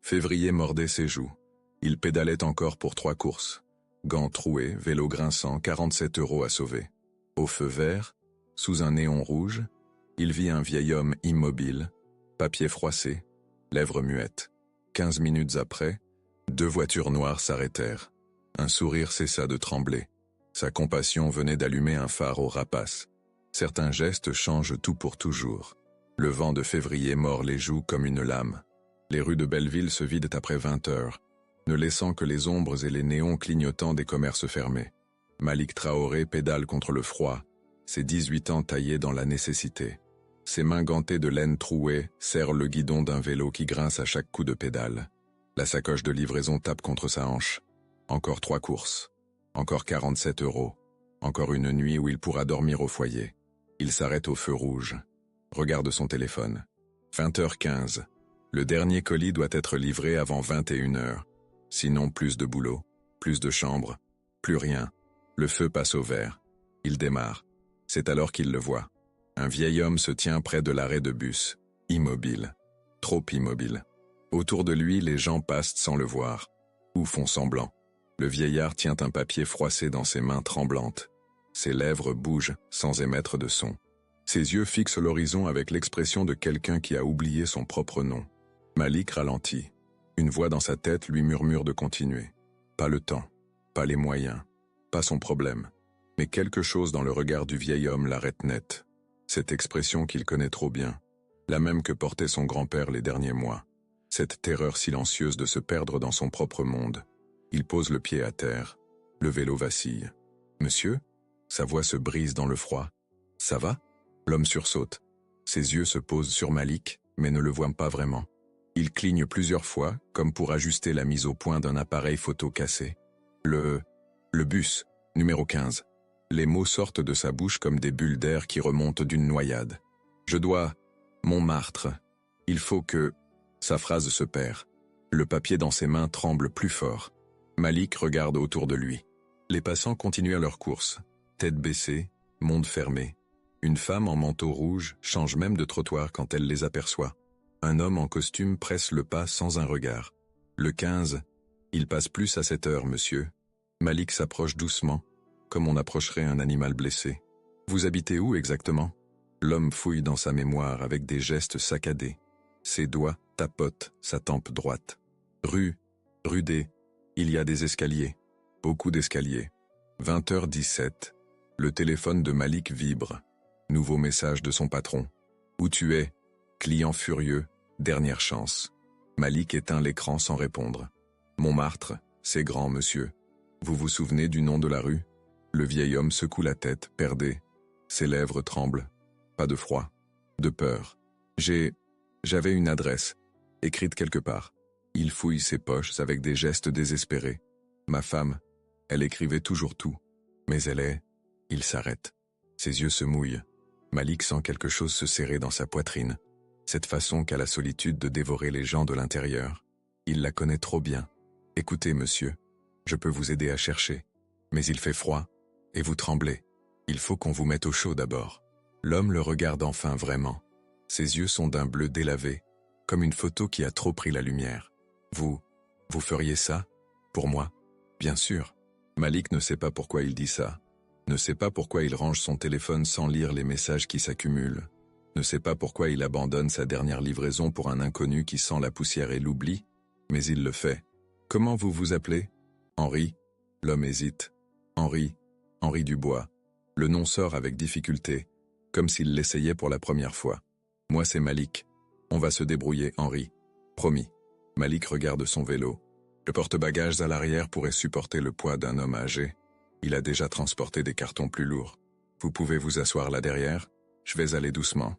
Février mordait ses joues. Il pédalait encore pour 3 courses. Gants troués, vélo grinçant, 47 € à sauver. Au feu vert, sous un néon rouge, il vit un vieil homme immobile, papier froissé, lèvres muettes. 15 minutes après, 2 voitures noires s'arrêtèrent. Un sourire cessa de trembler. Sa compassion venait d'allumer un phare au rapace. Certains gestes changent tout pour toujours. Le vent de février mord les joues comme une lame. Les rues de Belleville se vident après 20 heures, ne laissant que les ombres et les néons clignotants des commerces fermés. Malik Traoré pédale contre le froid, ses 18 ans taillés dans la nécessité. Ses mains gantées de laine trouée serrent le guidon d'un vélo qui grince à chaque coup de pédale. La sacoche de livraison tape contre sa hanche. Encore 3 courses. Encore 47 €. Encore une nuit où il pourra dormir au foyer. Il s'arrête au feu rouge. Regarde son téléphone. 20h15. Le dernier colis doit être livré avant 21 h. Sinon plus de boulot, plus de chambres, plus rien. Le feu passe au vert. Il démarre. C'est alors qu'il le voit. Un vieil homme se tient près de l'arrêt de bus. Immobile. Trop immobile. Autour de lui, les gens passent sans le voir. Ou font semblant. Le vieillard tient un papier froissé dans ses mains tremblantes. Ses lèvres bougent sans émettre de son. Ses yeux fixent l'horizon avec l'expression de quelqu'un qui a oublié son propre nom. Malik ralentit. Une voix dans sa tête lui murmure de continuer. Pas le temps, pas les moyens, pas son problème. Mais quelque chose dans le regard du vieil homme l'arrête net. Cette expression qu'il connaît trop bien, la même que portait son grand-père les derniers mois. Cette terreur silencieuse de se perdre dans son propre monde. Il pose le pied à terre. Le vélo vacille. « Monsieur ?» Sa voix se brise dans le froid. « Ça va ?» L'homme sursaute. Ses yeux se posent sur Malik, mais ne le voient pas vraiment. Il cligne plusieurs fois, comme pour ajuster la mise au point d'un appareil photo cassé. Le bus, numéro 15. Les mots sortent de sa bouche comme des bulles d'air qui remontent d'une noyade. Je dois... Montmartre. Il faut que... Sa phrase se perd. Le papier dans ses mains tremble plus fort. Malik regarde autour de lui. Les passants continuent à leur course. Tête baissée, monde fermé. Une femme en manteau rouge change même de trottoir quand elle les aperçoit. Un homme en costume presse le pas sans un regard. Le 15. Il passe plus à cette heure, monsieur. Malik s'approche doucement, comme on approcherait un animal blessé. Vous habitez où exactement? L'homme fouille dans sa mémoire avec des gestes saccadés. Ses doigts tapotent sa tempe droite. Rue D. Il y a des escaliers. Beaucoup d'escaliers. 20h17. Le téléphone de Malik vibre. Nouveau message de son patron. Où tu es? Client furieux. Dernière chance. Malik éteint l'écran sans répondre. Montmartre, c'est grand, monsieur. Vous vous souvenez du nom de la rue? Le vieil homme secoue la tête, perdé. Ses lèvres tremblent. Pas de froid. De peur. J'avais une adresse, écrite quelque part. Il fouille ses poches avec des gestes désespérés. Ma femme, elle écrivait toujours tout. Mais elle est... Il s'arrête. Ses yeux se mouillent. Malik sent quelque chose se serrer dans sa poitrine. Cette façon qu'a la solitude de dévorer les gens de l'intérieur. Il la connaît trop bien. Écoutez, monsieur, je peux vous aider à chercher. Mais il fait froid, et vous tremblez. Il faut qu'on vous mette au chaud d'abord. L'homme le regarde enfin vraiment. Ses yeux sont d'un bleu délavé, comme une photo qui a trop pris la lumière. Vous feriez ça? Pour moi? Bien sûr. Malik ne sait pas pourquoi il dit ça. Ne sait pas pourquoi il range son téléphone sans lire les messages qui s'accumulent. Ne sait pas pourquoi il abandonne sa dernière livraison pour un inconnu qui sent la poussière et l'oubli. Mais il le fait. Comment vous vous appelez? Henri. L'homme hésite. Henri Dubois. Le nom sort avec difficulté, comme s'il l'essayait pour la première fois. Moi c'est Malik. On va se débrouiller, Henri. Promis. Malik regarde son vélo. Le porte-bagages à l'arrière pourrait supporter le poids d'un homme âgé. Il a déjà transporté des cartons plus lourds. Vous pouvez vous asseoir là derrière? Je vais aller doucement.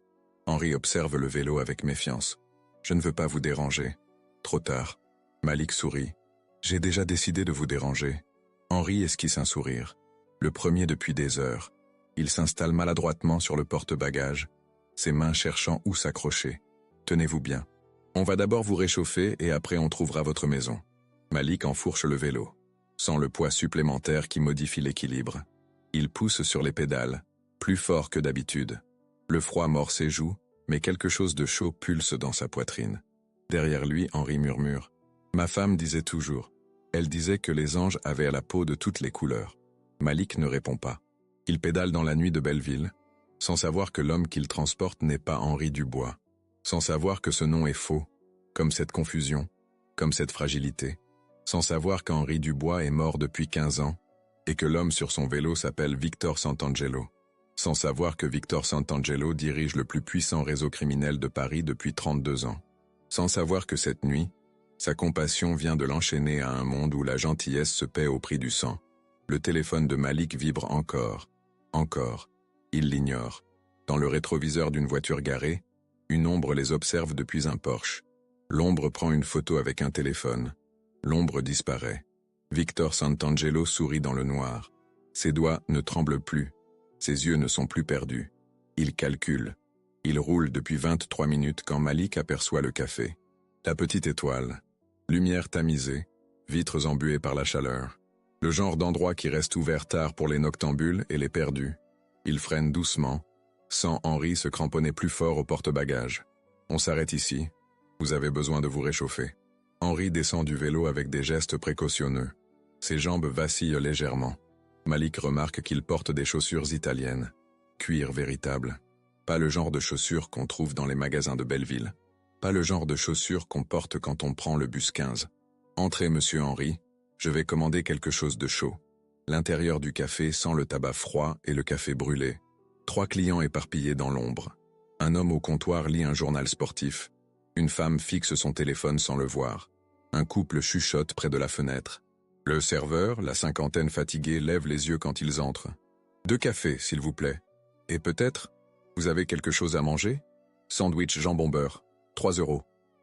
Henri observe le vélo avec méfiance. Je ne veux pas vous déranger. Trop tard. Malik sourit. J'ai déjà décidé de vous déranger. Henri esquisse un sourire. Le premier depuis des heures. Il s'installe maladroitement sur le porte-bagages, ses mains cherchant où s'accrocher. Tenez-vous bien. On va d'abord vous réchauffer et après on trouvera votre maison. Malik enfourche le vélo, sans le poids supplémentaire qui modifie l'équilibre. Il pousse sur les pédales, plus fort que d'habitude. Le froid mord ses joues, mais quelque chose de chaud pulse dans sa poitrine. Derrière lui, Henri murmure Ma femme disait toujours. Elle disait que les anges avaient la peau de toutes les couleurs. Malik ne répond pas. Il pédale dans la nuit de Belleville, sans savoir que l'homme qu'il transporte n'est pas Henri Dubois, sans savoir que ce nom est faux, comme cette confusion, comme cette fragilité, sans savoir qu'Henri Dubois est mort depuis 15 ans, et que l'homme sur son vélo s'appelle Victor Santangelo, sans savoir que Victor Santangelo dirige le plus puissant réseau criminel de Paris depuis 32 ans, sans savoir que cette nuit, sa compassion vient de l'enchaîner à un monde où la gentillesse se paie au prix du sang. Le téléphone de Malik vibre encore. Encore. Il l'ignore. Dans le rétroviseur d'une voiture garée, une ombre les observe depuis un Porsche. L'ombre prend une photo avec un téléphone. L'ombre disparaît. Victor Santangelo sourit dans le noir. Ses doigts ne tremblent plus. Ses yeux ne sont plus perdus. Il calcule. Il roule depuis 23 minutes quand Malik aperçoit le café. La petite étoile. Lumière tamisée. Vitres embuées par la chaleur. Le genre d'endroit qui reste ouvert tard pour les noctambules et les perdus. Il freine doucement, sans Henri se cramponner plus fort au porte-bagages. On s'arrête ici. Vous avez besoin de vous réchauffer. Henri descend du vélo avec des gestes précautionneux. Ses jambes vacillent légèrement. Malik remarque qu'il porte des chaussures italiennes. Cuir véritable. Pas le genre de chaussures qu'on trouve dans les magasins de Belleville. Pas le genre de chaussures qu'on porte quand on prend le bus 15. Entrez, monsieur Henri. Je vais commander quelque chose de chaud. L'intérieur du café sent le tabac froid et le café brûlé. 3 clients éparpillés dans l'ombre. Un homme au comptoir lit un journal sportif. Une femme fixe son téléphone sans le voir. Un couple chuchote près de la fenêtre. Le serveur, la cinquantaine fatiguée, lève les yeux quand ils entrent. 2 cafés, s'il vous plaît. Et peut-être, vous avez quelque chose à manger? Sandwich jambon beurre. 3 €.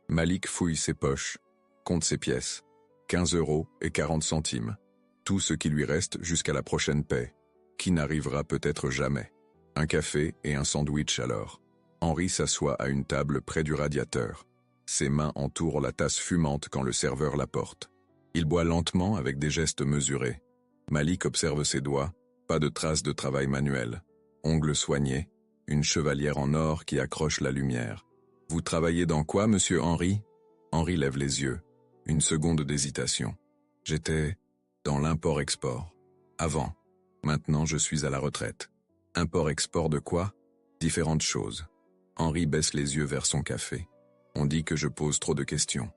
Malik fouille ses poches, compte ses pièces. 15 € et 40 centimes. Tout ce qui lui reste jusqu'à la prochaine paie, qui n'arrivera peut-être jamais. Un café et un sandwich alors. Henri s'assoit à une table près du radiateur. Ses mains entourent la tasse fumante quand le serveur la porte. Il boit lentement avec des gestes mesurés. Malik observe ses doigts, pas de traces de travail manuel. Ongles soignés, une chevalière en or qui accroche la lumière. Vous travaillez dans quoi, monsieur Henri? Henri lève les yeux. Une seconde d'hésitation. J'étais dans l'import-export. Avant. Maintenant, je suis à la retraite. Import-export de quoi? Différentes choses. Henri baisse les yeux vers son café. On dit que je pose trop de questions.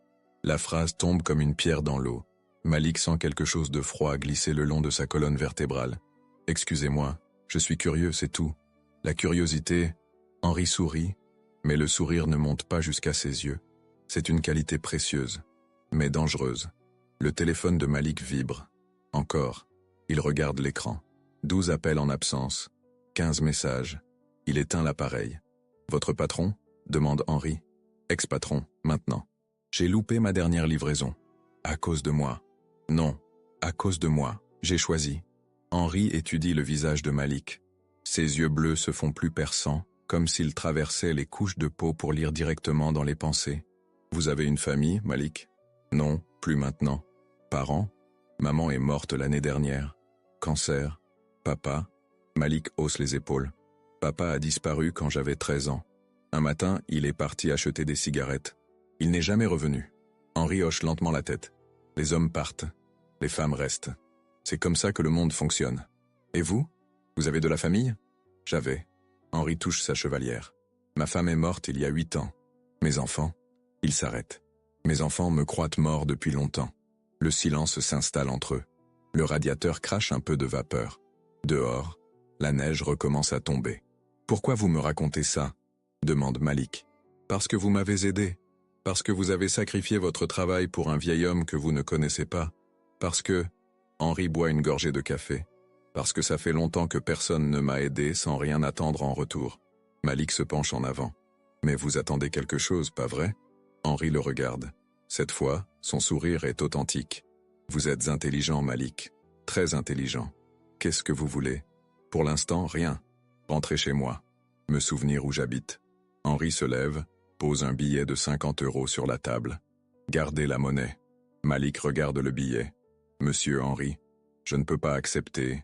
La phrase tombe comme une pierre dans l'eau. Malik sent quelque chose de froid glisser le long de sa colonne vertébrale. Excusez-moi, je suis curieux, c'est tout. La curiosité... Henri sourit, mais le sourire ne monte pas jusqu'à ses yeux. C'est une qualité précieuse, mais dangereuse. Le téléphone de Malik vibre. Encore. Il regarde l'écran. 12 appels en absence. 15 messages. Il éteint l'appareil. Votre patron? Demande Henri. Ex-patron, maintenant. J'ai loupé ma dernière livraison. À cause de moi. Non. À cause de moi. J'ai choisi. Henri étudie le visage de Malik. Ses yeux bleus se font plus perçants, comme s'il traversait les couches de peau pour lire directement dans les pensées. Vous avez une famille, Malik? Non, plus maintenant. Parents? Maman est morte l'année dernière. Cancer? Papa? Malik hausse les épaules. Papa a disparu quand j'avais 13 ans. Un matin, il est parti acheter des cigarettes. Il n'est jamais revenu. Henri hoche lentement la tête. Les hommes partent. Les femmes restent. C'est comme ça que le monde fonctionne. Et vous? Vous avez de la famille? J'avais. Henri touche sa chevalière. Ma femme est morte il y a 8 ans. Mes enfants? Il s'arrête. Mes enfants me croient mort depuis longtemps. Le silence s'installe entre eux. Le radiateur crache un peu de vapeur. Dehors, la neige recommence à tomber. Pourquoi vous me racontez ça? Demande Malik. Parce que vous m'avez aidé. Parce que vous avez sacrifié votre travail pour un vieil homme que vous ne connaissez pas. Parce que... Henri boit une gorgée de café. Parce que ça fait longtemps que personne ne m'a aidé sans rien attendre en retour. Malik se penche en avant. Mais vous attendez quelque chose, pas vrai? Henri le regarde. Cette fois, son sourire est authentique. Vous êtes intelligent, Malik. Très intelligent. Qu'est-ce que vous voulez? Pour l'instant, rien. Rentrez chez moi. Me souvenir où j'habite. Henri se lève, pose un billet de 50 € sur la table. Gardez la monnaie. Malik regarde le billet. Monsieur Henri, je ne peux pas accepter.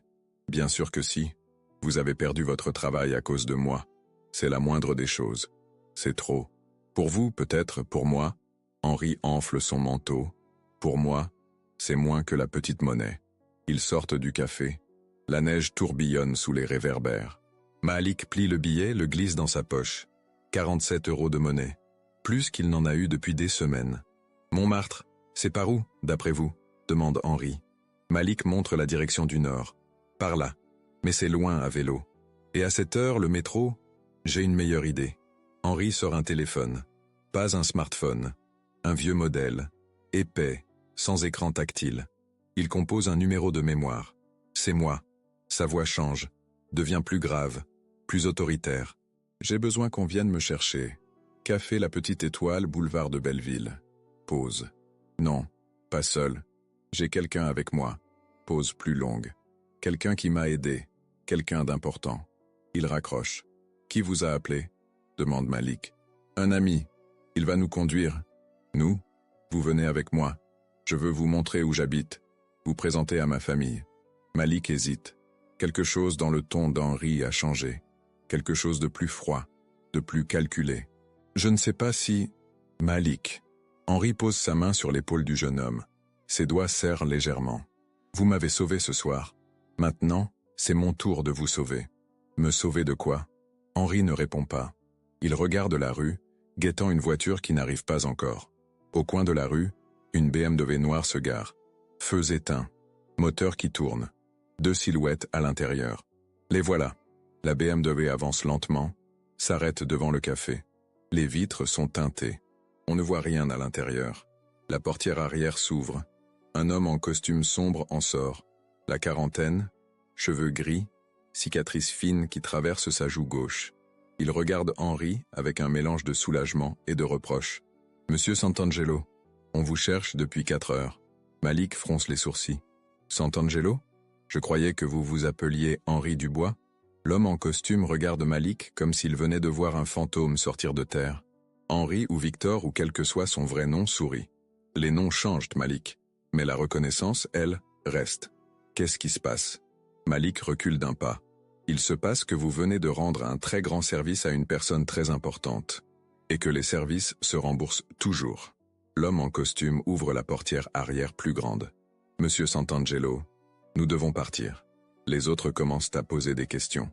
Bien sûr que si. Vous avez perdu votre travail à cause de moi. C'est la moindre des choses. C'est trop. Pour vous, peut-être, pour moi. Henri enfle son manteau. Pour moi, c'est moins que la petite monnaie. Ils sortent du café. La neige tourbillonne sous les réverbères. Malik plie le billet, le glisse dans sa poche. 47 € de monnaie. Plus qu'il n'en a eu depuis des semaines. Montmartre, c'est par où, d'après vous? Demande Henri. Malik montre la direction du nord. Par là. Mais c'est loin à vélo. Et à cette heure, le métro? J'ai une meilleure idée. Henri sort un téléphone. Pas un smartphone. Un vieux modèle. Épais, sans écran tactile. Il compose un numéro de mémoire. C'est moi. Sa voix change. Devient plus grave. Plus autoritaire. J'ai besoin qu'on vienne me chercher. Café La Petite Étoile, boulevard de Belleville. Pause. Non, pas seul. J'ai quelqu'un avec moi. Pause plus longue. Quelqu'un qui m'a aidé. Quelqu'un d'important. Il raccroche. Qui vous a appelé? Demande Malik. Un ami. Il va nous conduire. Nous? Vous venez avec moi. Je veux vous montrer où j'habite. Vous présenter à ma famille. Malik hésite. Quelque chose dans le ton d'Henri a changé. Quelque chose de plus froid, de plus calculé. Je ne sais pas si... Malik. Henri pose sa main sur l'épaule du jeune homme. Ses doigts serrent légèrement. Vous m'avez sauvé ce soir. Maintenant, c'est mon tour de vous sauver. Me sauver de quoi? Henri ne répond pas. Il regarde la rue, guettant une voiture qui n'arrive pas encore. Au coin de la rue, une BMW noire se gare. Feux éteints. Moteur qui tourne. 2 silhouettes à l'intérieur. Les voilà. La BMW avance lentement, s'arrête devant le café. Les vitres sont teintées. On ne voit rien à l'intérieur. La portière arrière s'ouvre. Un homme en costume sombre en sort. La quarantaine, cheveux gris, cicatrice fine qui traverse sa joue gauche. Il regarde Henri avec un mélange de soulagement et de reproche. « Monsieur Santangelo, on vous cherche depuis 4 heures. » Malik fronce les sourcils. « Santangelo? Je croyais que vous vous appeliez Henri Dubois ?» L'homme en costume regarde Malik comme s'il venait de voir un fantôme sortir de terre. Henri ou Victor ou quel que soit son vrai nom sourit. Les noms changent, Malik. Mais la reconnaissance, elle, reste. Qu'est-ce qui se passe? Malik recule d'un pas. Il se passe que vous venez de rendre un très grand service à une personne très importante. Et que les services se remboursent toujours. L'homme en costume ouvre la portière arrière plus grande. Monsieur Santangelo, nous devons partir. Les autres commencent à poser des questions.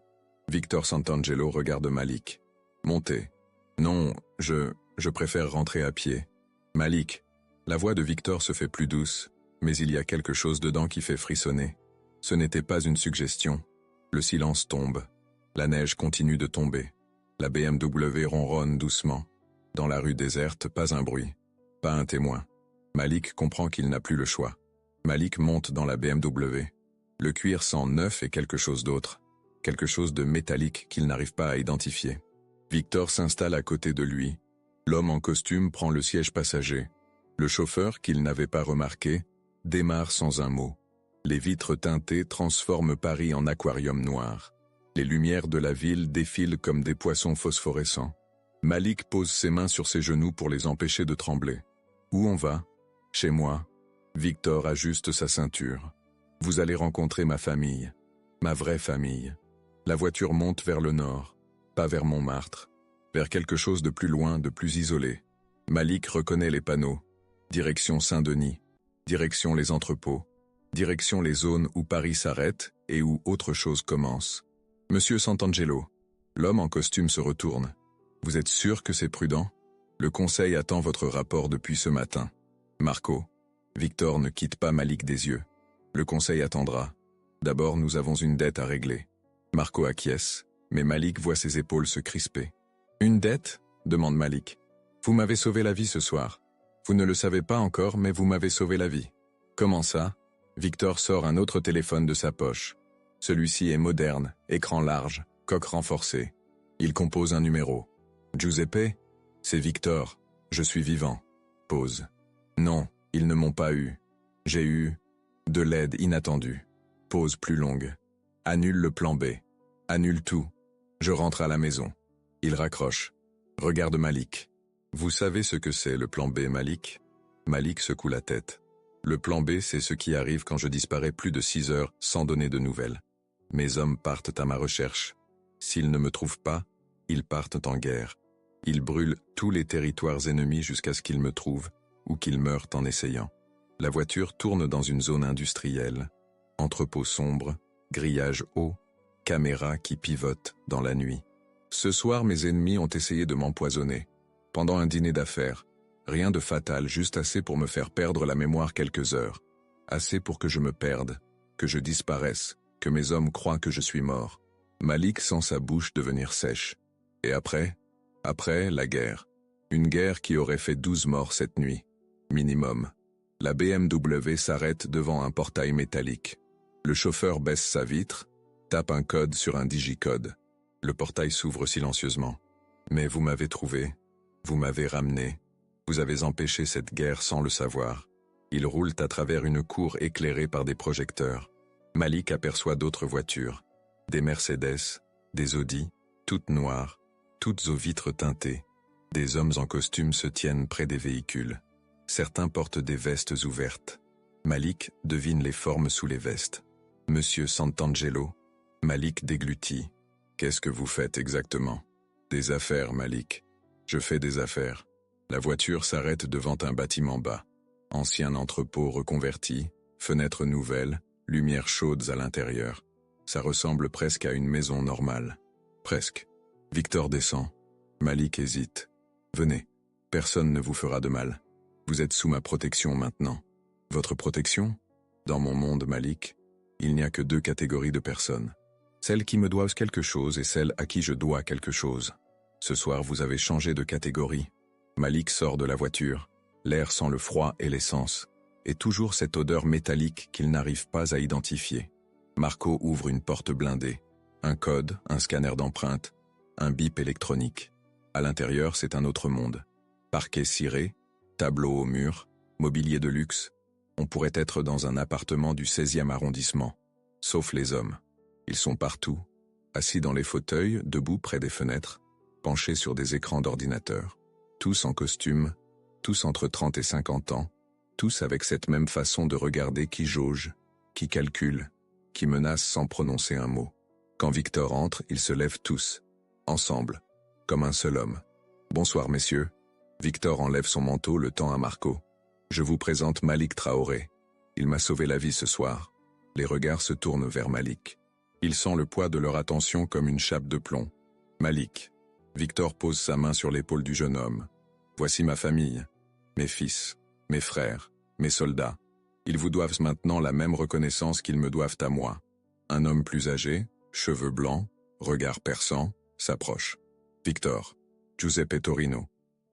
Victor Santangelo regarde Malik. Montez. Non, je préfère rentrer à pied. Malik. La voix de Victor se fait plus douce, mais il y a quelque chose dedans qui fait frissonner. Ce n'était pas une suggestion. Le silence tombe. La neige continue de tomber. La BMW ronronne doucement. Dans la rue déserte, pas un bruit. Pas un témoin. Malik comprend qu'il n'a plus le choix. Malik monte dans la BMW. Le cuir sent neuf et quelque chose d'autre. Quelque chose de métallique qu'il n'arrive pas à identifier. Victor s'installe à côté de lui. L'homme en costume prend le siège passager. Le chauffeur, qu'il n'avait pas remarqué, démarre sans un mot. Les vitres teintées transforment Paris en aquarium noir. Les lumières de la ville défilent comme des poissons phosphorescents. Malik pose ses mains sur ses genoux pour les empêcher de trembler. Où on va? Chez moi. Victor ajuste sa ceinture. Vous allez rencontrer ma famille. Ma vraie famille. La voiture monte vers le nord. Pas vers Montmartre. Vers quelque chose de plus loin, de plus isolé. Malik reconnaît les panneaux. Direction Saint-Denis. Direction les entrepôts. Direction les zones où Paris s'arrête et où autre chose commence. Monsieur Santangelo. L'homme en costume se retourne. Vous êtes sûr que c'est prudent? Le conseil attend votre rapport depuis ce matin. Marco. Victor ne quitte pas Malik des yeux. Le conseil attendra. D'abord, nous avons une dette à régler. Marco acquiesce, mais Malik voit ses épaules se crisper. Une dette? Demande Malik. Vous m'avez sauvé la vie ce soir. Vous ne le savez pas encore, mais vous m'avez sauvé la vie. Comment ça? Victor sort un autre téléphone de sa poche. Celui-ci est moderne, écran large, coque renforcée. Il compose un numéro. Giuseppe? C'est Victor. Je suis vivant. Pause. Non, ils ne m'ont pas eu. J'ai eu... de l'aide inattendue. Pause plus longue. Annule le plan B. Annule tout. Je rentre à la maison. Il raccroche. Regarde Malik. Vous savez ce que c'est le plan B, Malik? Malik secoue la tête. Le plan B, c'est ce qui arrive quand je disparais plus de 6 heures sans donner de nouvelles. Mes hommes partent à ma recherche. S'ils ne me trouvent pas, ils partent en guerre. Ils brûlent tous les territoires ennemis jusqu'à ce qu'ils me trouvent ou qu'ils meurent en essayant. La voiture tourne dans une zone industrielle. Entrepôt sombre, grillage haut, caméra qui pivote dans la nuit. Ce soir, mes ennemis ont essayé de m'empoisonner. Pendant un dîner d'affaires. Rien de fatal, juste assez pour me faire perdre la mémoire quelques heures. Assez pour que je me perde, que je disparaisse, que mes hommes croient que je suis mort. Malik sent sa bouche devenir sèche. Et après, la guerre. Une guerre qui aurait fait 12 morts cette nuit. Minimum. La BMW s'arrête devant un portail métallique. Le chauffeur baisse sa vitre, tape un code sur un digicode. Le portail s'ouvre silencieusement. Mais vous m'avez trouvé. Vous m'avez ramené. Vous avez empêché cette guerre sans le savoir. Ils roulent à travers une cour éclairée par des projecteurs. Malik aperçoit d'autres voitures. Des Mercedes, des Audi, toutes noires, toutes aux vitres teintées. Des hommes en costume se tiennent près des véhicules. Certains portent des vestes ouvertes. Malik devine les formes sous les vestes. Monsieur Santangelo. Malik déglutit. Qu'est-ce que vous faites exactement? Des affaires, Malik. Je fais des affaires. La voiture s'arrête devant un bâtiment bas. Ancien entrepôt reconverti, fenêtres nouvelles, lumières chaudes à l'intérieur. Ça ressemble presque à une maison normale. Presque. Victor descend. Malik hésite. Venez. Personne ne vous fera de mal. Vous êtes sous ma protection maintenant. Votre protection? Dans mon monde, Malik, il n'y a que 2 catégories de personnes. Celles qui me doivent quelque chose et celles à qui je dois quelque chose. Ce soir, vous avez changé de catégorie. Malik sort de la voiture. L'air sent le froid et l'essence. Et toujours cette odeur métallique qu'il n'arrive pas à identifier. Marco ouvre une porte blindée. Un code, un scanner d'empreinte, un bip électronique. À l'intérieur, c'est un autre monde. Parquet ciré, tableau au mur, mobilier de luxe. On pourrait être dans un appartement du 16e arrondissement. Sauf les hommes. Ils sont partout, assis dans les fauteuils, debout près des fenêtres, penchés sur des écrans d'ordinateur. Tous en costume, tous entre 30 et 50 ans, tous avec cette même façon de regarder qui jauge, qui calcule, qui menace sans prononcer un mot. Quand Victor entre, ils se lèvent tous, ensemble, comme un seul homme. « Bonsoir messieurs ». Victor enlève son manteau, le tend à Marco. « Je vous présente Malik Traoré. Il m'a sauvé la vie ce soir. » Les regards se tournent vers Malik. Il sent le poids de leur attention comme une chape de plomb. « Malik ». Victor pose sa main sur l'épaule du jeune homme. « Voici ma famille, mes fils, mes frères, mes soldats. Ils vous doivent maintenant la même reconnaissance qu'ils me doivent à moi. » Un homme plus âgé, cheveux blancs, regard perçant, s'approche. « Victor, Giuseppe Torino.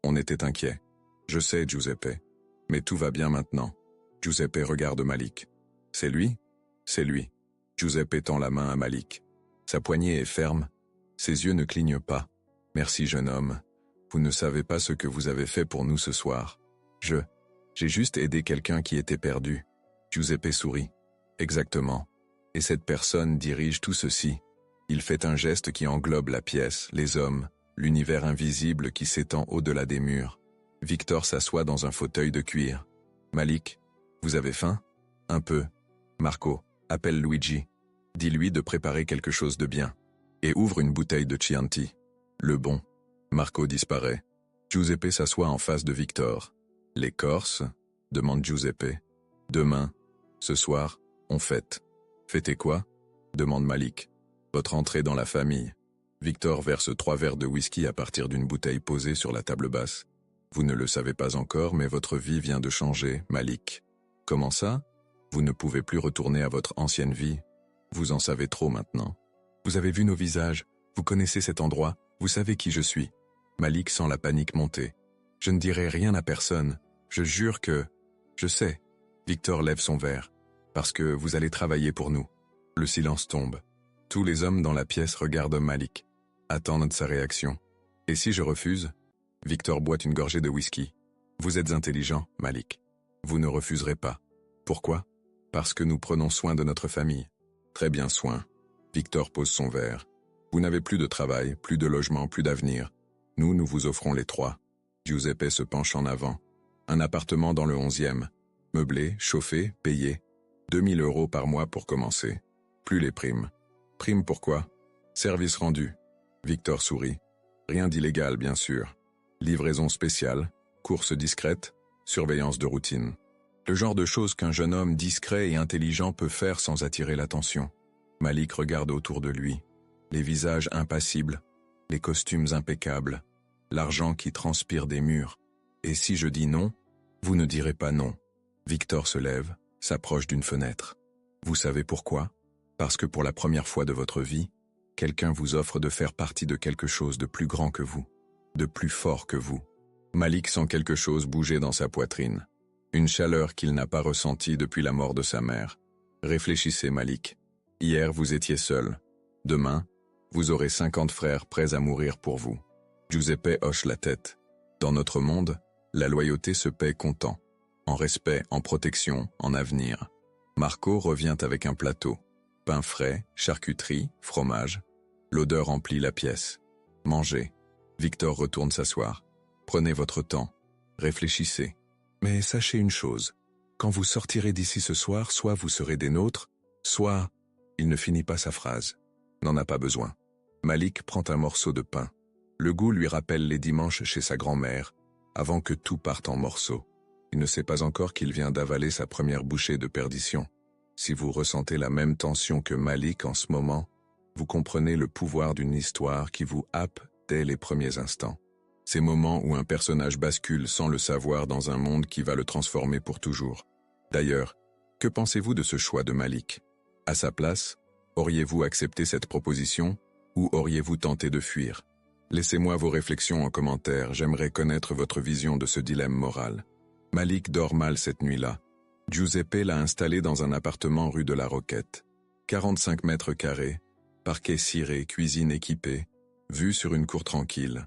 On était inquiet. Je sais, Giuseppe. Mais tout va bien maintenant. » Giuseppe regarde Malik. « C'est lui ? » « C'est lui. » Giuseppe tend la main à Malik. Sa poignée est ferme. Ses yeux ne clignent pas. « Merci, jeune homme. Vous ne savez pas ce que vous avez fait pour nous ce soir. J'ai juste aidé quelqu'un qui était perdu. » Giuseppe sourit. « Exactement. Et cette personne dirige tout ceci. » Il fait un geste qui englobe la pièce, les hommes, l'univers invisible qui s'étend au-delà des murs. Victor s'assoit dans un fauteuil de cuir. « Malik, vous avez faim ? Un peu. Marco, appelle Luigi. Dis-lui de préparer quelque chose de bien. Et ouvre une bouteille de Chianti. Le bon. » Marco disparaît. Giuseppe s'assoit en face de Victor. « Les Corses ?» demande Giuseppe. « Demain. Ce soir, on fête. »« Fêtez quoi ?» demande Malik. « Votre entrée dans la famille. » Victor verse 3 verres de whisky à partir d'une bouteille posée sur la table basse. « Vous ne le savez pas encore, mais votre vie vient de changer, Malik. »« Comment ça ? Vous ne pouvez plus retourner à votre ancienne vie. Vous en savez trop maintenant. Vous avez vu nos visages, vous connaissez cet endroit, vous savez qui je suis. » Malik sent la panique monter. « Je ne dirai rien à personne. Je jure que... Je sais. » Victor lève son verre. « Parce que vous allez travailler pour nous. » Le silence tombe. Tous les hommes dans la pièce regardent Malik. Attendent sa réaction. « Et si je refuse ?» Victor boit une gorgée de whisky. « Vous êtes intelligent, Malik. Vous ne refuserez pas. Pourquoi ? Parce que nous prenons soin de notre famille. » Très bien soin. Victor pose son verre. « Vous n'avez plus de travail, plus de logement, plus d'avenir. Nous vous offrons les 3. » Giuseppe se penche en avant. Un appartement dans le 11e. Meublé, chauffé, payé. 2000 € par mois pour commencer. Plus les primes. Primes pourquoi ? Service rendu. Victor sourit. Rien d'illégal, bien sûr. Livraison spéciale, course discrète, surveillance de routine. Le genre de choses qu'un jeune homme discret et intelligent peut faire sans attirer l'attention. Malik regarde autour de lui. Les visages impassibles, les costumes impeccables, l'argent qui transpire des murs. Et si je dis non, vous ne direz pas non. Victor se lève, s'approche d'une fenêtre. Vous savez pourquoi? Parce que pour la première fois de votre vie, quelqu'un vous offre de faire partie de quelque chose de plus grand que vous, de plus fort que vous. Malik sent quelque chose bouger dans sa poitrine. Une chaleur qu'il n'a pas ressentie depuis la mort de sa mère. Réfléchissez, Malik. Hier, vous étiez seul. Demain, vous aurez 50 frères prêts à mourir pour vous. Giuseppe hoche la tête. Dans notre monde, la loyauté se paie comptant. En respect, en protection, en avenir. Marco revient avec un plateau. Pain frais, charcuterie, fromage. L'odeur emplit la pièce. Mangez. Victor retourne s'asseoir. Prenez votre temps. Réfléchissez. Mais sachez une chose. Quand vous sortirez d'ici ce soir, soit vous serez des nôtres, soit... Il ne finit pas sa phrase. N'en a pas besoin. Malik prend un morceau de pain. Le goût lui rappelle les dimanches chez sa grand-mère, avant que tout parte en morceaux. Il ne sait pas encore qu'il vient d'avaler sa première bouchée de perdition. Si vous ressentez la même tension que Malik en ce moment, vous comprenez le pouvoir d'une histoire qui vous happe dès les premiers instants. Ces moments où un personnage bascule sans le savoir dans un monde qui va le transformer pour toujours. D'ailleurs, que pensez-vous de ce choix de Malik? À sa place, auriez-vous accepté cette proposition ou auriez-vous tenté de fuir? Laissez-moi vos réflexions en commentaire, j'aimerais connaître votre vision de ce dilemme moral. Malik dort mal cette nuit-là. Giuseppe l'a installé dans un appartement rue de la Roquette. 45 mètres carrés, parquet ciré, cuisine équipée, vue sur une cour tranquille.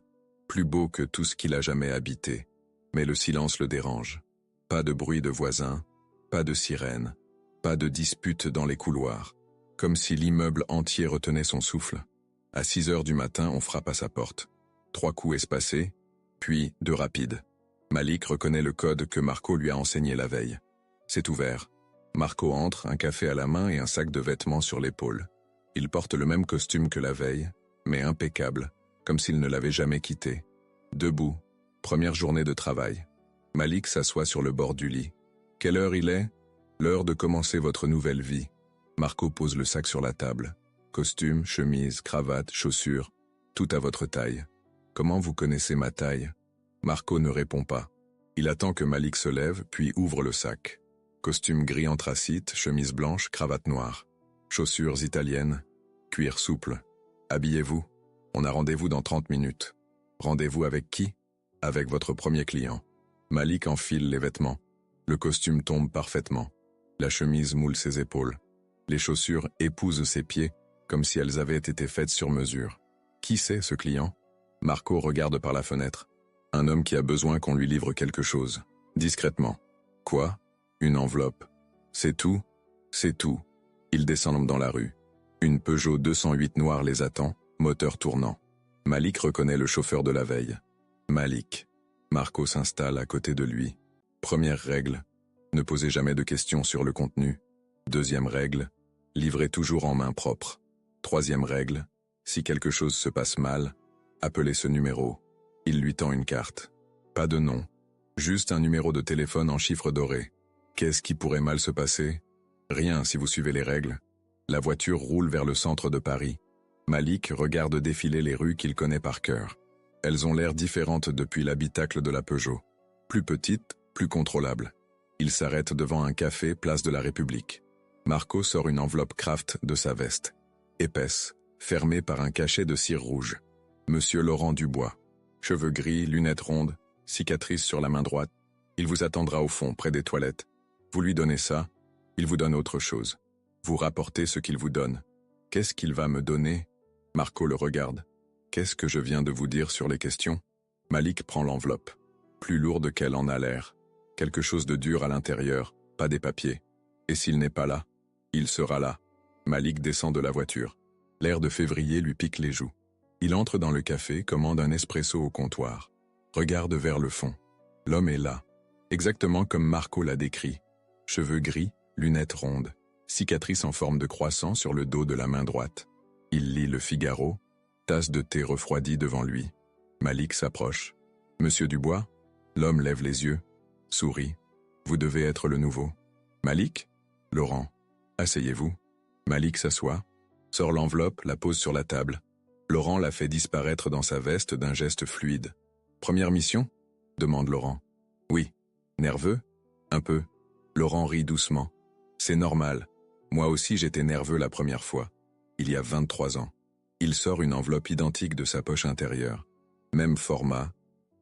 Plus beau que tout ce qu'il a jamais habité. Mais le silence le dérange. Pas de bruit de voisins, pas de sirène, pas de dispute dans les couloirs. Comme si l'immeuble entier retenait son souffle. À 6 heures du matin, on frappe à sa porte. 3 coups espacés, puis 2 rapides. Malik reconnaît le code que Marco lui a enseigné la veille. C'est ouvert. Marco entre, un café à la main et un sac de vêtements sur l'épaule. Il porte le même costume que la veille, mais impeccable, comme s'il ne l'avait jamais quitté. Debout, première journée de travail. Malik s'assoit sur le bord du lit. Quelle heure il est? L'heure de commencer votre nouvelle vie. Marco pose le sac sur la table. Costume, chemise, cravate, chaussures, tout à votre taille. Comment vous connaissez ma taille? Marco ne répond pas. Il attend que Malik se lève, puis ouvre le sac. Costume gris anthracite, chemise blanche, cravate noire. Chaussures italiennes, cuir souple. Habillez-vous. On a rendez-vous dans 30 minutes. Rendez-vous avec qui? Avec votre premier client. Malik enfile les vêtements. Le costume tombe parfaitement. La chemise moule ses épaules. Les chaussures épousent ses pieds, comme si elles avaient été faites sur mesure. Qui c'est, ce client? Marco regarde par la fenêtre. Un homme qui a besoin qu'on lui livre quelque chose. Discrètement. Quoi? Une enveloppe. C'est tout? C'est tout. Ils descendent dans la rue. Une Peugeot 208 noire les attend, moteur tournant. Malik reconnaît le chauffeur de la veille. Malik. Marco s'installe à côté de lui. Première règle. Ne posez jamais de questions sur le contenu. Deuxième règle. Livrez toujours en main propre. Troisième règle. Si quelque chose se passe mal, appelez ce numéro. Il lui tend une carte. Pas de nom. Juste un numéro de téléphone en chiffres dorés. Qu'est-ce qui pourrait mal se passer? Rien si vous suivez les règles. La voiture roule vers le centre de Paris. Malik regarde défiler les rues qu'il connaît par cœur. Elles ont l'air différentes depuis l'habitacle de la Peugeot. Plus petites, plus contrôlables. Il s'arrête devant un café, place de la République. Marco sort une enveloppe Kraft de sa veste. Épaisse, fermée par un cachet de cire rouge. Monsieur Laurent Dubois. Cheveux gris, lunettes rondes, cicatrice sur la main droite. Il vous attendra au fond, près des toilettes. Vous lui donnez ça, il vous donne autre chose. Vous rapportez ce qu'il vous donne. Qu'est-ce qu'il va me donner? Marco le regarde. Qu'est-ce que je viens de vous dire sur les questions? Malik prend l'enveloppe. Plus lourde qu'elle en a l'air. Quelque chose de dur à l'intérieur, pas des papiers. Et s'il n'est pas là? Il sera là. Malik descend de la voiture. L'air de février lui pique les joues. Il entre dans le café, commande un espresso au comptoir. Regarde vers le fond. L'homme est là. Exactement comme Marco l'a décrit. Cheveux gris, lunettes rondes. Cicatrice en forme de croissant sur le dos de la main droite. Il lit Le Figaro. Tasse de thé refroidie devant lui. Malik s'approche. Monsieur Dubois? L'homme lève les yeux, sourit. Vous devez être le nouveau. Malik? Laurent. Asseyez-vous. Malik s'assoit, sort l'enveloppe, la pose sur la table. Laurent la fait disparaître dans sa veste d'un geste fluide. Première mission? Demande Laurent. Oui. Nerveux? Un peu. Laurent rit doucement. C'est normal. Moi aussi j'étais nerveux la première fois. Il y a 23 ans. Il sort une enveloppe identique de sa poche intérieure. Même format,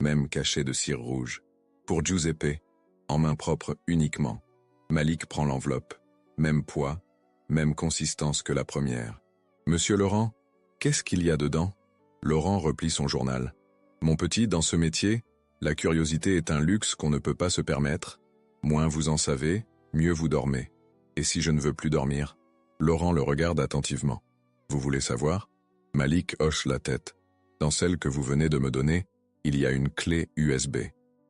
même cachet de cire rouge. Pour Giuseppe, en main propre uniquement. Malik prend l'enveloppe. Même poids, même consistance que la première. Monsieur Laurent, qu'est-ce qu'il y a dedans? Laurent replie son journal. Mon petit, dans ce métier, la curiosité est un luxe qu'on ne peut pas se permettre. Moins vous en savez, mieux vous dormez. Et si je ne veux plus dormir? Laurent le regarde attentivement. Vous voulez savoir? Malik hoche la tête. Dans celle que vous venez de me donner, il y a une clé USB.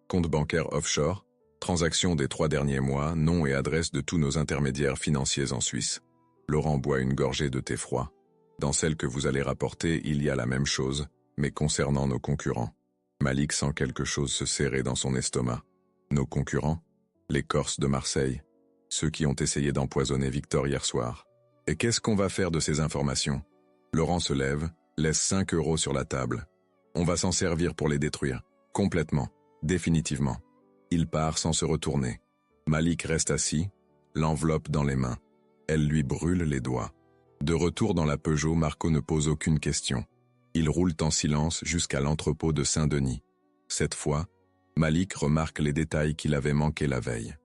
Compte bancaire offshore, transactions des 3 derniers mois, nom et adresse de tous nos intermédiaires financiers en Suisse. Laurent boit une gorgée de thé froid. Dans celle que vous allez rapporter, il y a la même chose, mais concernant nos concurrents. Malik sent quelque chose se serrer dans son estomac. Nos concurrents? Les Corses de Marseille. Ceux qui ont essayé d'empoisonner Victor hier soir. Et qu'est-ce qu'on va faire de ces informations? Laurent se lève, laisse 5 € sur la table. On va s'en servir pour les détruire. Complètement. Définitivement. Il part sans se retourner. Malik reste assis, l'enveloppe dans les mains. Elle lui brûle les doigts. De retour dans la Peugeot, Marco ne pose aucune question. Ils roulent en silence jusqu'à l'entrepôt de Saint-Denis. Cette fois, Malik remarque les détails qu'il avait manqués la veille.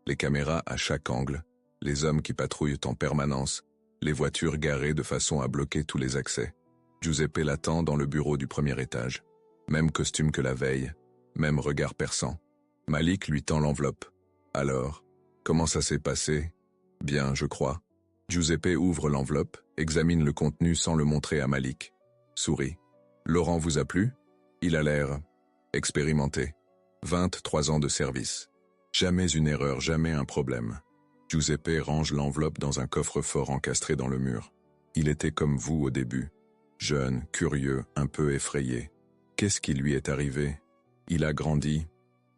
Les caméras à chaque angle, les hommes qui patrouillent en permanence, les voitures garées de façon à bloquer tous les accès. Giuseppe l'attend dans le bureau du premier étage. Même costume que la veille, même regard perçant. Malik lui tend l'enveloppe. Alors, comment ça s'est passé? Bien, je crois. Giuseppe ouvre l'enveloppe, examine le contenu sans le montrer à Malik. Sourit. Laurent vous a plu? Il a l'air expérimenté. 23 ans de service. Jamais une erreur, jamais un problème. Giuseppe range l'enveloppe dans un coffre-fort encastré dans le mur. Il était comme vous au début. Jeune, curieux, un peu effrayé. Qu'est-ce qui lui est arrivé? Il a grandi.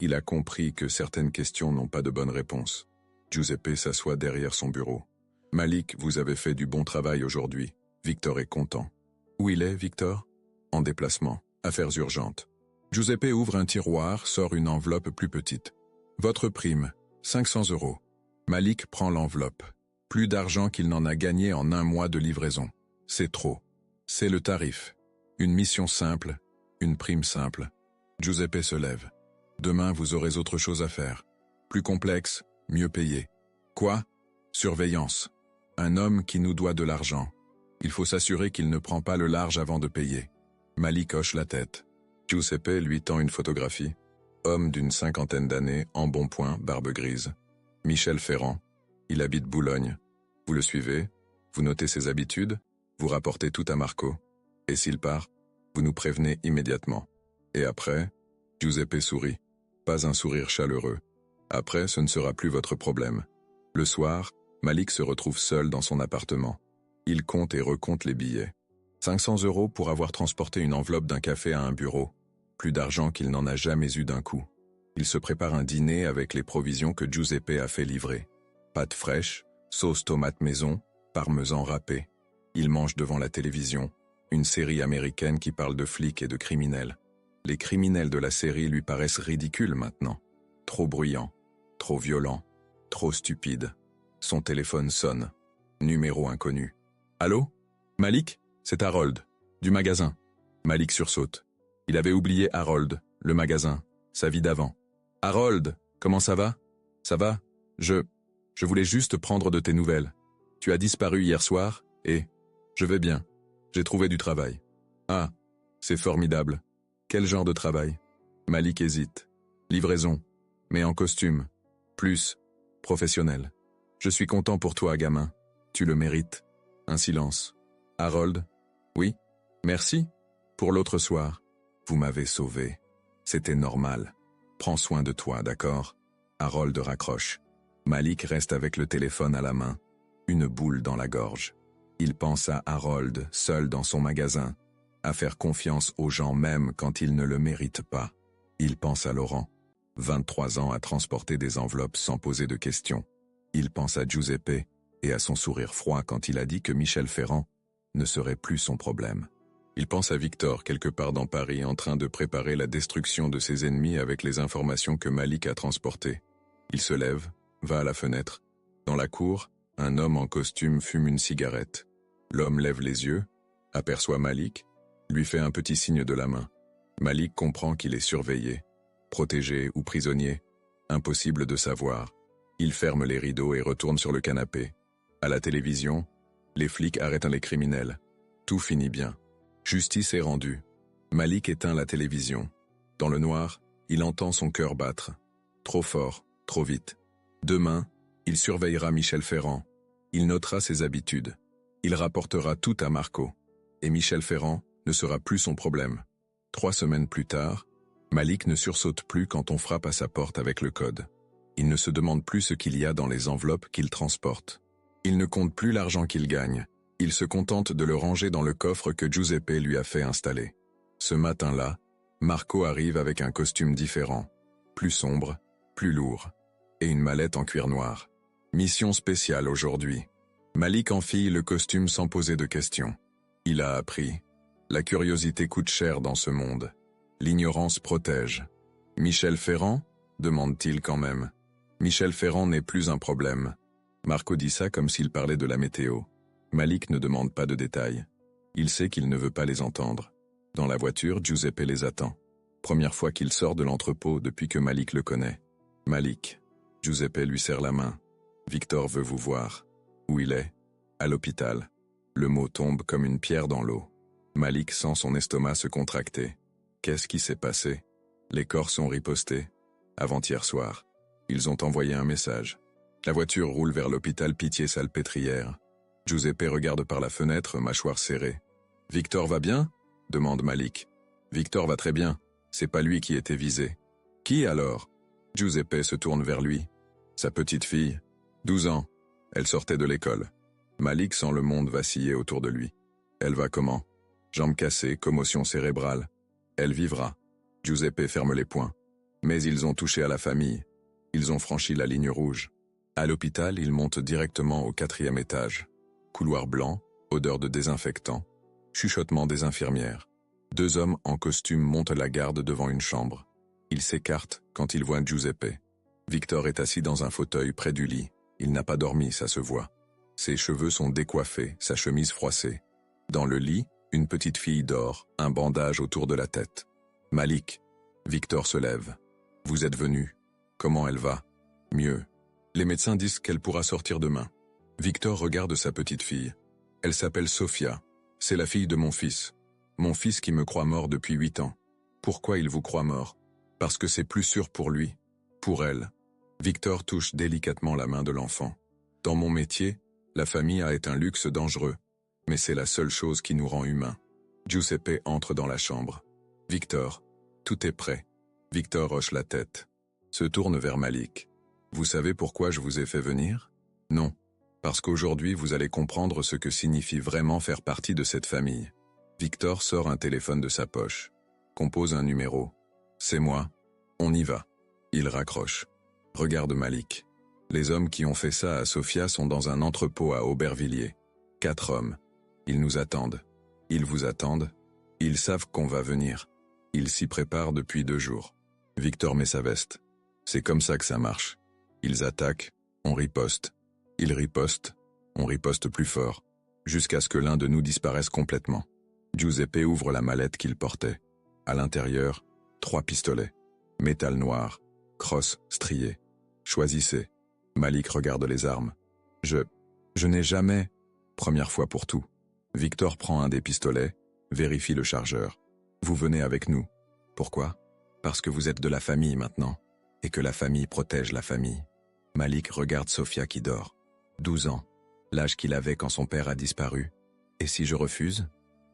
Il a compris que certaines questions n'ont pas de bonne réponse. Giuseppe s'assoit derrière son bureau. Malik, vous avez fait du bon travail aujourd'hui. Victor est content. Où il est, Victor? En déplacement. Affaires urgentes. Giuseppe ouvre un tiroir, sort une enveloppe plus petite. Votre prime, 500 €. Malik prend l'enveloppe. Plus d'argent qu'il n'en a gagné en 1 mois de livraison. C'est trop. C'est le tarif. Une mission simple, une prime simple. Giuseppe se lève. Demain, vous aurez autre chose à faire. Plus complexe, mieux payé. Quoi? Surveillance. Un homme qui nous doit de l'argent. Il faut s'assurer qu'il ne prend pas le large avant de payer. Malik hoche la tête. Giuseppe lui tend une photographie. Homme d'une 50aine d'années, embonpoint, barbe grise. Michel Ferrand. Il habite Boulogne. Vous le suivez, vous notez ses habitudes, vous rapportez tout à Marco. Et s'il part, vous nous prévenez immédiatement. Et après, Giuseppe sourit. Pas un sourire chaleureux. Après, ce ne sera plus votre problème. Le soir, Malik se retrouve seul dans son appartement. Il compte et recompte les billets. 500 € pour avoir transporté une enveloppe d'un café à un bureau. Plus d'argent qu'il n'en a jamais eu d'un coup. Il se prépare un dîner avec les provisions que Giuseppe a fait livrer. Pâtes fraîches, sauce tomate maison, parmesan râpé. Il mange devant la télévision, une série américaine qui parle de flics et de criminels. Les criminels de la série lui paraissent ridicules maintenant. Trop bruyants, trop violents, trop stupides. Son téléphone sonne. Numéro inconnu. Allô? Malik? C'est Harold, du magasin. Malik sursaute. Il avait oublié Harold, le magasin, sa vie d'avant. Harold, comment ça va? Ça va? Je voulais juste prendre de tes nouvelles. Tu as disparu hier soir, et je vais bien. J'ai trouvé du travail. Ah, c'est formidable. Quel genre de travail? Malik hésite. Livraison, mais en costume. Plus professionnel. Je suis content pour toi, gamin. Tu le mérites. Un silence. Harold? Oui? Merci? Pour l'autre soir. Vous m'avez sauvé. C'était normal. Prends soin de toi, d'accord? Harold raccroche. Malik reste avec le téléphone à la main. Une boule dans la gorge. Il pense à Harold, seul dans son magasin. À faire confiance aux gens même quand ils ne le méritent pas. Il pense à Laurent. 23 ans à transporter des enveloppes sans poser de questions. Il pense à Giuseppe et à son sourire froid quand il a dit que Michel Ferrand ne serait plus son problème. Il pense à Victor quelque part dans Paris en train de préparer la destruction de ses ennemis avec les informations que Malik a transportées. Il se lève, va à la fenêtre. Dans la cour, un homme en costume fume une cigarette. L'homme lève les yeux, aperçoit Malik, lui fait un petit signe de la main. Malik comprend qu'il est surveillé, protégé ou prisonnier. Impossible de savoir. Il ferme les rideaux et retourne sur le canapé. À la télévision, les flics arrêtent les criminels. Tout finit bien. Justice est rendue. Malik éteint la télévision. Dans le noir, il entend son cœur battre. Trop fort, trop vite. Demain, il surveillera Michel Ferrand. Il notera ses habitudes. Il rapportera tout à Marco. Et Michel Ferrand ne sera plus son problème. 3 semaines plus tard, Malik ne sursaute plus quand on frappe à sa porte avec le code. Il ne se demande plus ce qu'il y a dans les enveloppes qu'il transporte. Il ne compte plus l'argent qu'il gagne. Il se contente de le ranger dans le coffre que Giuseppe lui a fait installer. Ce matin-là, Marco arrive avec un costume différent, plus sombre, plus lourd, et une mallette en cuir noir. Mission spéciale aujourd'hui. Malik enfile le costume sans poser de questions. Il a appris. La curiosité coûte cher dans ce monde. L'ignorance protège. Michel Ferrand ? Demande-t-il quand même. Michel Ferrand n'est plus un problème. Marco dit ça comme s'il parlait de la météo. Malik ne demande pas de détails. Il sait qu'il ne veut pas les entendre. Dans la voiture, Giuseppe les attend. Première fois qu'il sort de l'entrepôt depuis que Malik le connaît. Malik. Giuseppe lui serre la main. Victor veut vous voir. Où il est ? À l'hôpital. Le mot tombe comme une pierre dans l'eau. Malik sent son estomac se contracter. Qu'est-ce qui s'est passé ? Les corps sont ripostés. Avant-hier soir, ils ont envoyé un message. La voiture roule vers l'hôpital Pitié-Salpêtrière. Giuseppe regarde par la fenêtre, mâchoire serrée. « Victor va bien ?» demande Malik. « Victor va très bien. C'est pas lui qui était visé. »« Qui alors ?» Giuseppe se tourne vers lui. « Sa petite fille. 12 ans. Elle sortait de l'école. » Malik sent le monde vaciller autour de lui. « Elle va comment ? Jambes cassées, commotion cérébrale. Elle vivra. » Giuseppe ferme les poings. Mais ils ont touché à la famille. Ils ont franchi la ligne rouge. À l'hôpital, ils montent directement au 4e étage. Couloir blanc, odeur de désinfectant, chuchotement des infirmières. 2 hommes en costume montent la garde devant une chambre. Ils s'écartent quand ils voient Giuseppe. Victor est assis dans un fauteuil près du lit. Il n'a pas dormi, ça se voit. Ses cheveux sont décoiffés, sa chemise froissée. Dans le lit, une petite fille dort, un bandage autour de la tête. « Malik !» Victor se lève. « Vous êtes venu. Comment elle va ? » « Mieux. Les médecins disent qu'elle pourra sortir demain. » Victor regarde sa petite fille. Elle s'appelle Sofia. C'est la fille de mon fils. Mon fils qui me croit mort depuis 8 ans. Pourquoi il vous croit mort ? Parce que c'est plus sûr pour lui. Pour elle. Victor touche délicatement la main de l'enfant. Dans mon métier, la famille est un luxe dangereux. Mais c'est la seule chose qui nous rend humains. Giuseppe entre dans la chambre. Victor. Tout est prêt. Victor hoche la tête. Se tourne vers Malik. Vous savez pourquoi je vous ai fait venir ? Non. Parce qu'aujourd'hui vous allez comprendre ce que signifie vraiment faire partie de cette famille. Victor sort un téléphone de sa poche. Compose un numéro. C'est moi. On y va. Il raccroche. Regarde Malik. Les hommes qui ont fait ça à Sofia sont dans un entrepôt à Aubervilliers. 4 hommes. Ils nous attendent. Ils vous attendent. Ils savent qu'on va venir. Ils s'y préparent depuis 2 jours. Victor met sa veste. C'est comme ça que ça marche. Ils attaquent, on riposte. Ils ripostent, on riposte plus fort, jusqu'à ce que l'un de nous disparaisse complètement. Giuseppe ouvre la mallette qu'il portait. À l'intérieur, 3 pistolets. Métal noir, crosse striée. Choisissez. Malik regarde les armes. Je n'ai jamais... Première fois pour tout. Victor prend un des pistolets, vérifie le chargeur. Vous venez avec nous. Pourquoi ? Parce que vous êtes de la famille maintenant, et que la famille protège la famille. Malik regarde Sofia qui dort. 12 ans, l'âge qu'il avait quand son père a disparu. Et si je refuse ?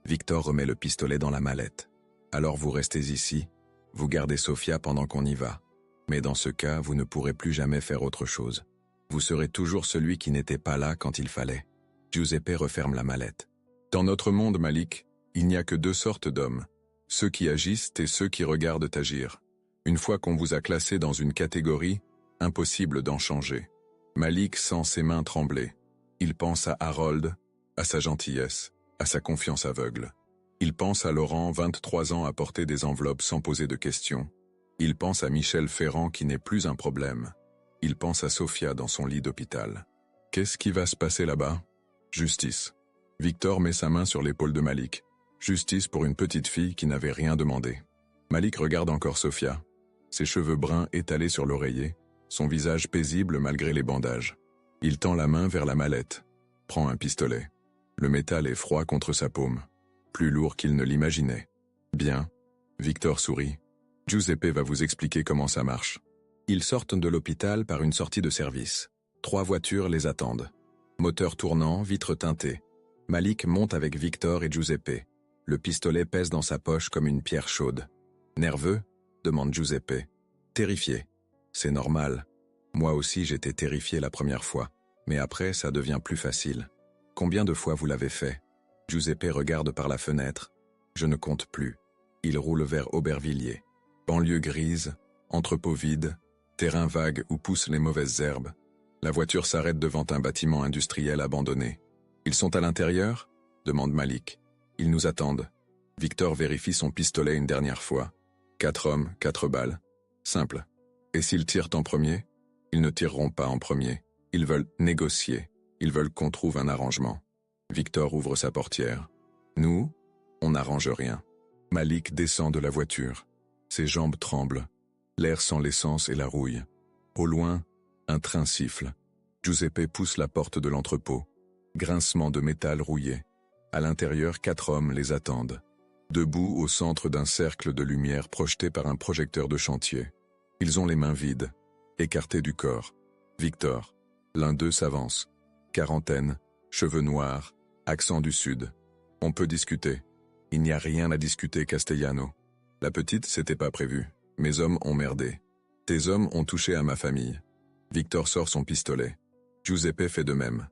Victor remet le pistolet dans la mallette. Alors vous restez ici, vous gardez Sofia pendant qu'on y va. Mais dans ce cas, vous ne pourrez plus jamais faire autre chose. Vous serez toujours celui qui n'était pas là quand il fallait. Giuseppe referme la mallette. Dans notre monde, Malik, il n'y a que 2 sortes d'hommes. Ceux qui agissent et ceux qui regardent agir. Une fois qu'on vous a classé dans une catégorie, impossible d'en changer. Malik sent ses mains trembler. Il pense à Harold, à sa gentillesse, à sa confiance aveugle. Il pense à Laurent, 23 ans, à porter des enveloppes sans poser de questions. Il pense à Michel Ferrand qui n'est plus un problème. Il pense à Sophia dans son lit d'hôpital. Qu'est-ce qui va se passer là-bas? Justice. Victor met sa main sur l'épaule de Malik. Justice pour une petite fille qui n'avait rien demandé. Malik regarde encore Sophia. Ses cheveux bruns étalés sur l'oreiller, son visage paisible malgré les bandages. Il tend la main vers la mallette, prend un pistolet. Le métal est froid contre sa paume, plus lourd qu'il ne l'imaginait. Bien. Victor sourit. Giuseppe va vous expliquer comment ça marche. Ils sortent de l'hôpital par une sortie de service. 3 voitures les attendent. Moteur tournant, vitres teintées. Malik monte avec Victor et Giuseppe. Le pistolet pèse dans sa poche comme une pierre chaude. Nerveux? Demande Giuseppe. Terrifié. C'est normal. Moi aussi j'étais terrifié la première fois. Mais après, ça devient plus facile. Combien de fois vous l'avez fait? Giuseppe regarde par la fenêtre. Je ne compte plus. Il roule vers Aubervilliers. Banlieue grise, entrepôt vide, terrain vague où poussent les mauvaises herbes. La voiture s'arrête devant un bâtiment industriel abandonné. Ils sont à l'intérieur? Demande Malik. Ils nous attendent. Victor vérifie son pistolet une dernière fois. 4 hommes, 4 balles. Simple. Et s'ils tirent en premier? Ils ne tireront pas en premier. Ils veulent négocier. Ils veulent qu'on trouve un arrangement. Victor ouvre sa portière. Nous, on n'arrange rien. Malik descend de la voiture. Ses jambes tremblent. L'air sent l'essence et la rouille. Au loin, un train siffle. Giuseppe pousse la porte de l'entrepôt. Grincement de métal rouillé. À l'intérieur, 4 hommes les attendent. Debout au centre d'un cercle de lumière projeté par un projecteur de chantier. Ils ont les mains vides, écartés du corps. Victor. L'un d'eux s'avance. Quarantaine, cheveux noirs, accent du sud. On peut discuter. Il n'y a rien à discuter, Castellano. La petite, c'était pas prévu. Mes hommes ont merdé. Tes hommes ont touché à ma famille. Victor sort son pistolet. Giuseppe fait de même.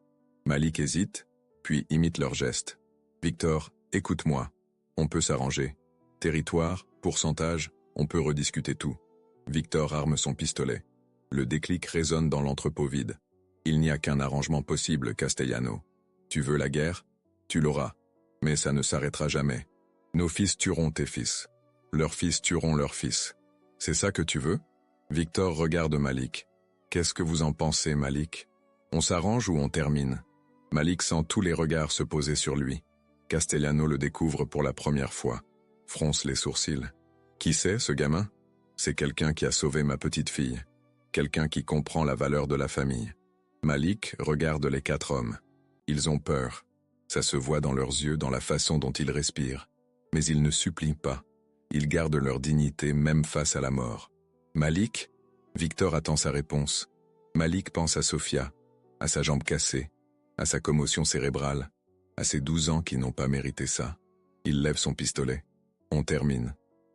Malik hésite, puis imite leurs gestes. Victor, écoute-moi. On peut s'arranger. Territoire, pourcentage, on peut rediscuter tout. Victor arme son pistolet. Le déclic résonne dans l'entrepôt vide. Il n'y a qu'un arrangement possible, Castellano. Tu veux la guerre? Tu l'auras. Mais ça ne s'arrêtera jamais. Nos fils tueront tes fils. Leurs fils tueront leurs fils. C'est ça que tu veux? Victor regarde Malik. Qu'est-ce que vous en pensez, Malik? On s'arrange ou on termine? Malik sent tous les regards se poser sur lui. Castellano le découvre pour la première fois. Fronce les sourcils. Qui c'est, ce gamin? C'est quelqu'un qui a sauvé ma petite fille. Quelqu'un qui comprend la valeur de la famille. Malik regarde les 4 hommes. Ils ont peur. Ça se voit dans leurs yeux, dans la façon dont ils respirent. Mais ils ne supplient pas. Ils gardent leur dignité même face à la mort. Malik? Victor attend sa réponse. Malik pense à Sophia, à sa jambe cassée, à sa commotion cérébrale, à ses 12 ans qui n'ont pas mérité ça. Il lève son pistolet. On termine.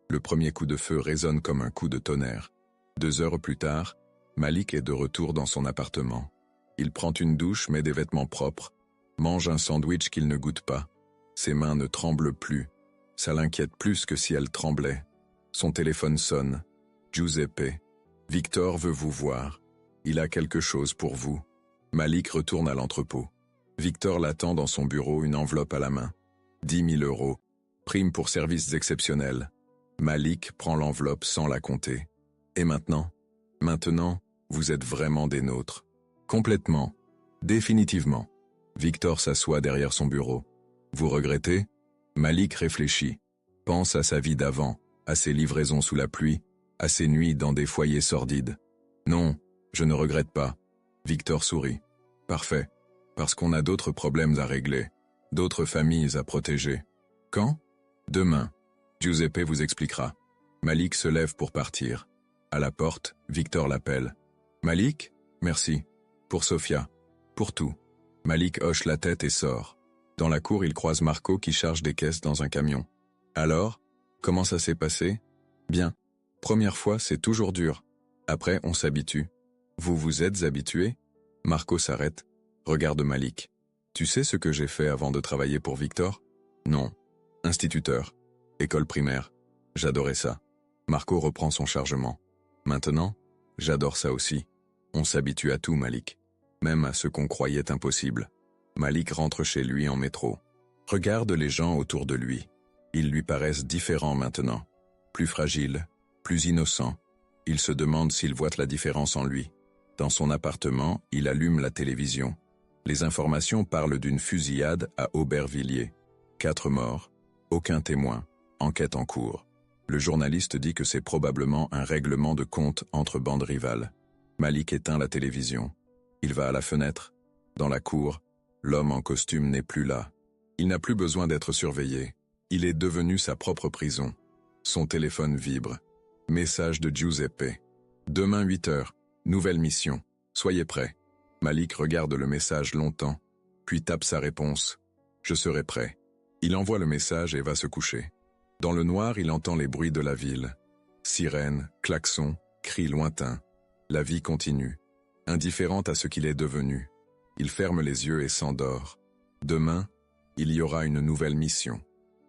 Le premier coup de feu résonne comme un coup de tonnerre. 2 heures plus tard, Malik est de retour dans son appartement. Il prend une douche, met des vêtements propres, mange un sandwich qu'il ne goûte pas. Ses mains ne tremblent plus. Ça l'inquiète plus que si elles tremblaient. Son téléphone sonne. Giuseppe. Victor veut vous voir. Il a quelque chose pour vous. Malik retourne à l'entrepôt. Victor l'attend dans son bureau, une enveloppe à la main. 10 000 €. Prime pour services exceptionnels. Malik prend l'enveloppe sans la compter. Et maintenant? Maintenant, vous êtes vraiment des nôtres. Complètement. Définitivement. Victor s'assoit derrière son bureau. Vous regrettez? Malik réfléchit. Pense à sa vie d'avant, à ses livraisons sous la pluie, à ses nuits dans des foyers sordides. Non, je ne regrette pas. Victor sourit. Parfait. Parce qu'on a d'autres problèmes à régler, d'autres familles à protéger. Quand? Demain. Giuseppe vous expliquera. Malik se lève pour partir. À la porte, Victor l'appelle. Malik? Merci. Pour Sophia. Pour tout. Malik hoche la tête et sort. Dans la cour, il croise Marco qui charge des caisses dans un camion. Alors? Comment ça s'est passé? Bien. Première fois, c'est toujours dur. Après, on s'habitue. Vous vous êtes habitué? Marco s'arrête, regarde Malik. Tu sais ce que j'ai fait avant de travailler pour Victor? Non. Instituteur. École primaire. J'adorais ça. Marco reprend son chargement. Maintenant, j'adore ça aussi. On s'habitue à tout, Malik. Même à ce qu'on croyait impossible. Malik rentre chez lui en métro. Regarde les gens autour de lui. Ils lui paraissent différents maintenant. Plus fragiles, plus innocents. Il se demande s'il voit la différence en lui. Dans son appartement, il allume la télévision. Les informations parlent d'une fusillade à Aubervilliers. 4 morts, aucun témoin, enquête en cours. Le journaliste dit que c'est probablement un règlement de compte entre bandes rivales. Malik éteint la télévision. Il va à la fenêtre. Dans la cour, l'homme en costume n'est plus là. Il n'a plus besoin d'être surveillé. Il est devenu sa propre prison. Son téléphone vibre. Message de Giuseppe. Demain 8 heures. Nouvelle mission. Soyez prêts. Malik regarde le message longtemps, puis tape sa réponse. Je serai prêt. Il envoie le message et va se coucher. Dans le noir, il entend les bruits de la ville. Sirènes, klaxons, cris lointains. La vie continue. Indifférente à ce qu'il est devenu. Il ferme les yeux et s'endort. Demain, il y aura une nouvelle mission.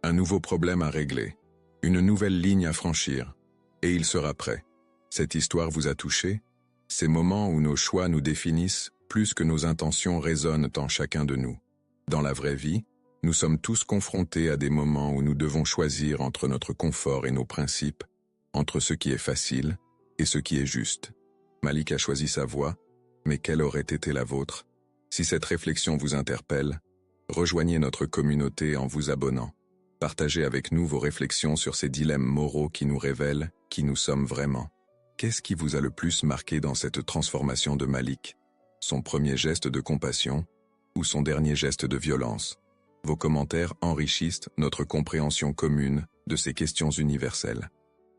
Un nouveau problème à régler. Une nouvelle ligne à franchir. Et il sera prêt. Cette histoire vous a touché? Ces moments où nos choix nous définissent plus que nos intentions résonnent en chacun de nous. Dans la vraie vie, nous sommes tous confrontés à des moments où nous devons choisir entre notre confort et nos principes, entre ce qui est facile et ce qui est juste. Malik a choisi sa voie, mais quelle aurait été la vôtre? Si cette réflexion vous interpelle, rejoignez notre communauté en vous abonnant. Partagez avec nous vos réflexions sur ces dilemmes moraux qui nous révèlent qui nous sommes vraiment. Qu'est-ce qui vous a le plus marqué dans cette transformation de Malik? Son premier geste de compassion ou son dernier geste de violence? Vos commentaires enrichissent notre compréhension commune de ces questions universelles.